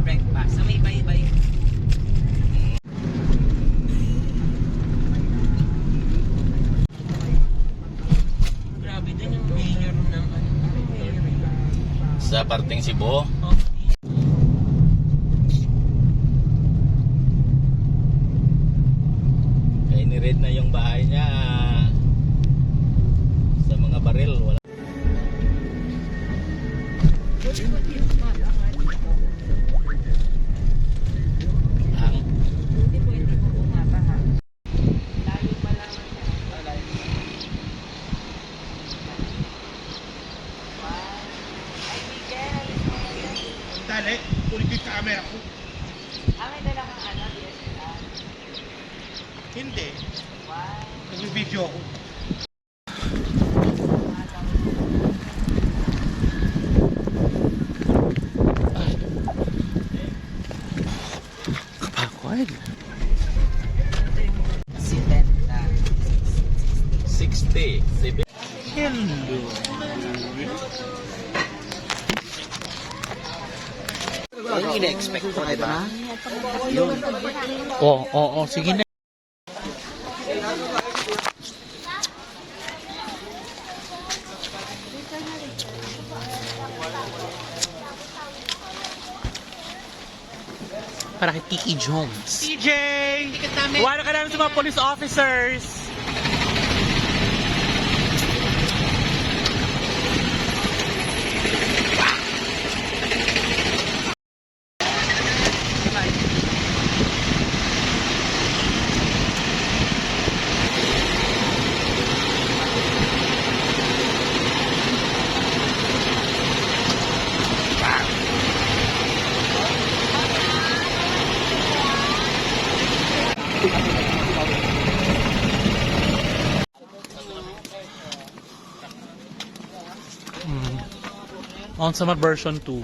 breakfast. So may bye-bye. Grabe din yung mayor ng Sa parting Cebu. Kaya ni-red na yung bahay niya. Sa mga baril. Wala. Hindi pwede po umabaha. Lalo pa lang Ay, Miguel! Dali, kulit yung camera ko. May dala kang DSLR. Hindi. Wow. Nag-video ako. Kapakwan. Si Benta. 60. Hello. Yung ina-expect ko, di ba? Oo, sige na. Para kay Kiki Jones. TJ! Iwanan ka namin sa mga police officers. On summer version 2.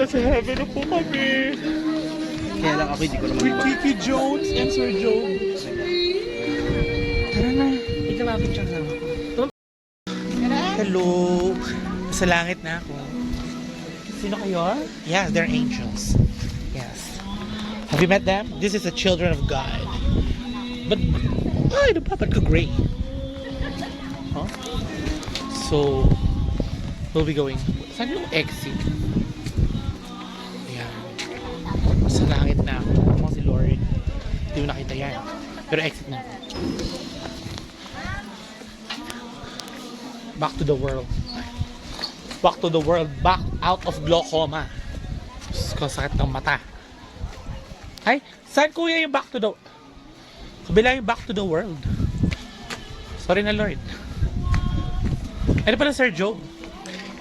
Nasa heaven na po kami. Kaya lang ako, hindi ko naman With Kiki Jones and Sir Joe. Tara na. Ito mga picture lang ako. Hello. Sa langit na ako. Sino kayo? Yeah, they're angels. Yes. Have you met them? This is the children of God. But, ay, ba't ka gray? Huh? So, we'll be going. Saan yung exit? Ayan. Sa langit na ako. Ako si Lord. Hindi mo nakita yan. Pero exit na. Back to the world. Back to the world. Back out of glaucoma. Diyos ko, sakit ng mata. Ay, saan kuya yung back to the... Kabila yung back to the world. Sorry na, Lord. Ano pala, Sir Joe?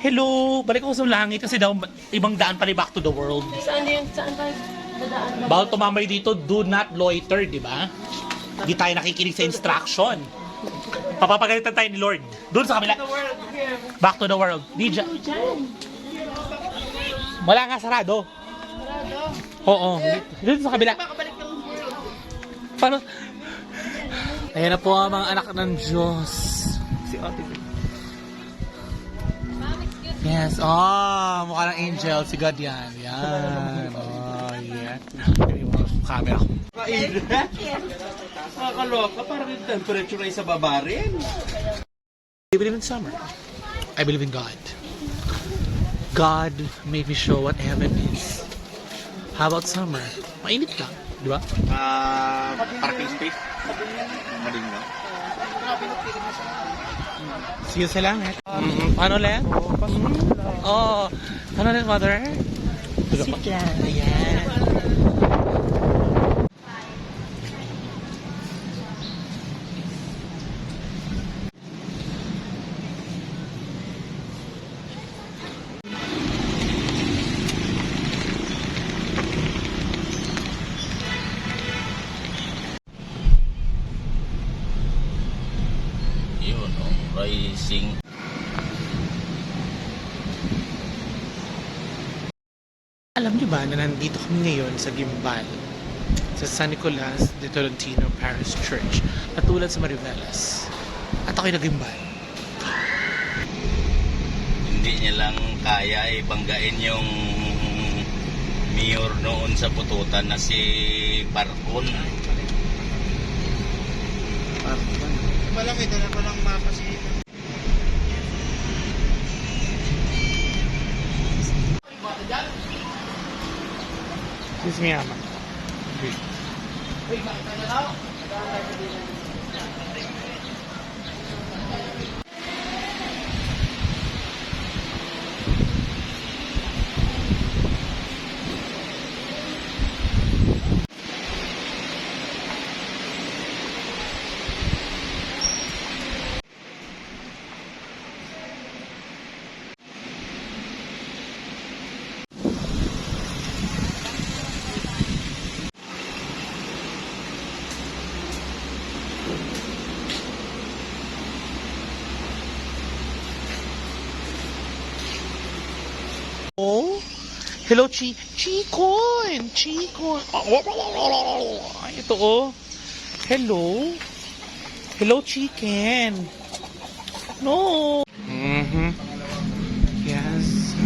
Hello! Balik ako sa langit kasi daw ibang daan pa rin back to the world. Saan yun? Saan tayo dadaan? Bawal tumambay dito, do not loiter, di ba? Hindi tayo nakikinig sa instruction. Papapagalitan tayo ni Lord. Doon sa kabila. Back to the world. DJ. Wala nga, sarado. Oo. Doon sa kabila. Paano? Ayan na po ang mga anak ng Diyos. Si Ate. Yes. Oh, mukha ng angel. Si God yan. Yan. Oh, yeah. Yung camera ko. Nakakaloka, parang yung temperature ay sa baba rin. I believe in summer. I believe in God. God made me show what heaven is. How about summer? Mainit lang, di ba? Parking space. Mading mo. See you sa langit. Paano ulit? Oh, paano ulit, mother? Sit lang. Ayan. Alam niyo ba na nandito kami ngayon sa Gimbal, sa San Nicolas de Tolentino Parish Church, katulad sa Mariveles. At ako'y nagimbal. Hindi niya lang kaya ibanggain yung mayor noon sa Pututan na si Barcon. Malaki, dala ko lang mapa si... Excuse me, Ama. Oh, hello, Chicoin! Chicoin! Ay, ito oh. Hello? Hello, chicken! No! Yes.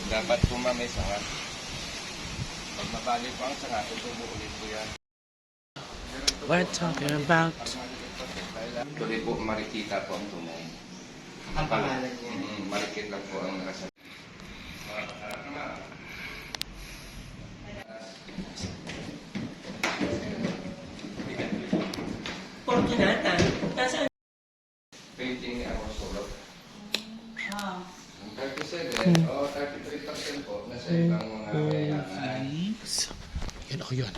Dapat po may sanga. Pag mabali po ang sanga, tutubo ulit po yan. We're talking about... Tuloy po marikita po ang tumo. Ang pangalan niya. Marikit lang po ang nakasabi. Fortunata. Nasaan? Painting ni Amos Solo. Ah. Ang 37 o 33% po nasa ibang mga kayanan. Please. Yan ako yun.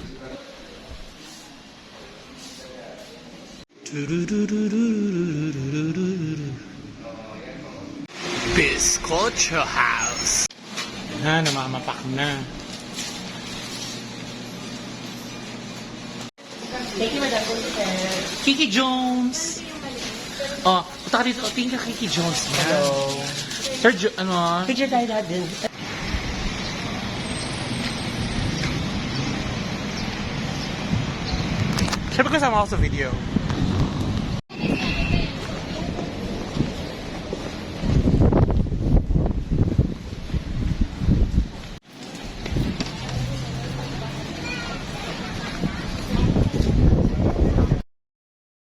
Bizcocho House. Na, namamapak na. Thank you, Madam Consul. Kiki Jones. Oh, punta ka dito. Tingin ka Kiki Jones. Hello. Sir, ano? Picture tayo natin. Siyempre kasama ako sa video.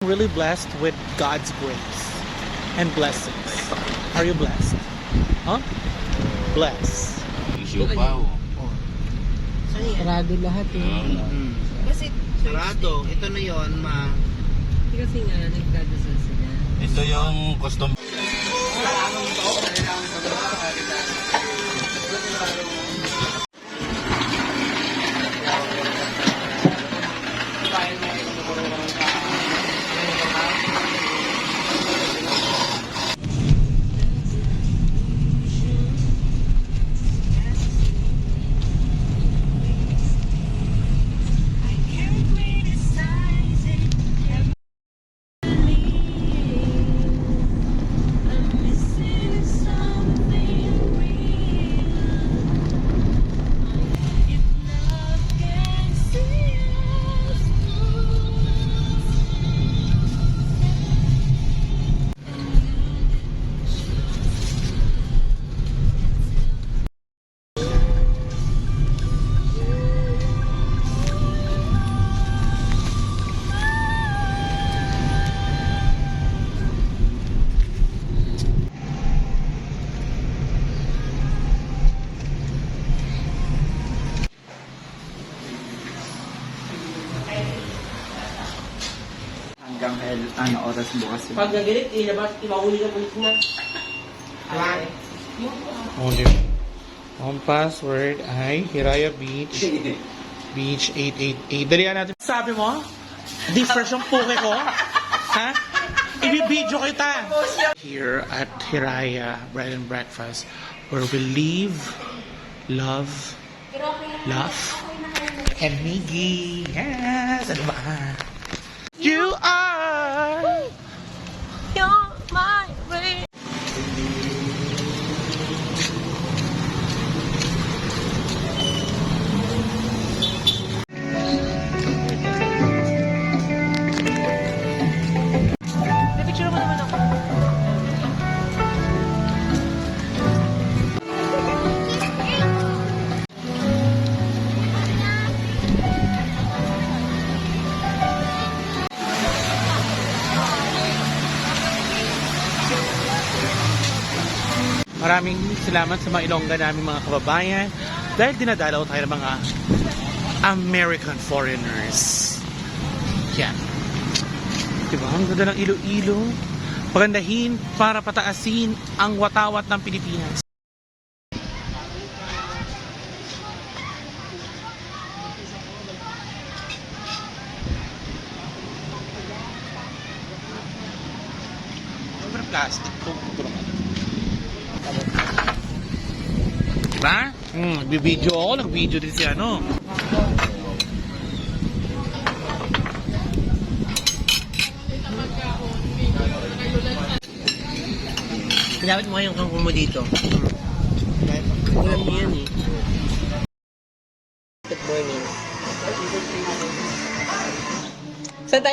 Really blessed with God's grace and blessings. Are you blessed? Huh? Blessed. Yung siupaw. Sarado lahat Kasi, Sarado, ito na yon ma. kasi nga, nagdadasal sila. Ito yung custom. Hanggang ano oras bukas yun. Pag nagalit, ilabas, imahuli ka pulis na. Alam. Okay. Ang password ay Hiraya Beach. Beach 888. Dalihan natin. Sabi mo? Di fresh ang puke ko? Ha? Ibibidyo kita. Here at Hiraya Bread and Breakfast, where we live, love, and Miggy. Yes! Ano ba? You are... You're my way. Maraming salamat sa mga Ilongga namin mga kababayan dahil dinadalaw tayo ng mga American foreigners. Yan. Diba? Ang ganda ng Iloilo. Pagandahin para pataasin ang watawat ng Pilipinas. Sobrang plastic po. Diba? Nagbibideo ako. Nag-video din si ano. Dapat mo kayong kangkong mo dito. Ulam niyo yan eh. Good morning. Saan tayo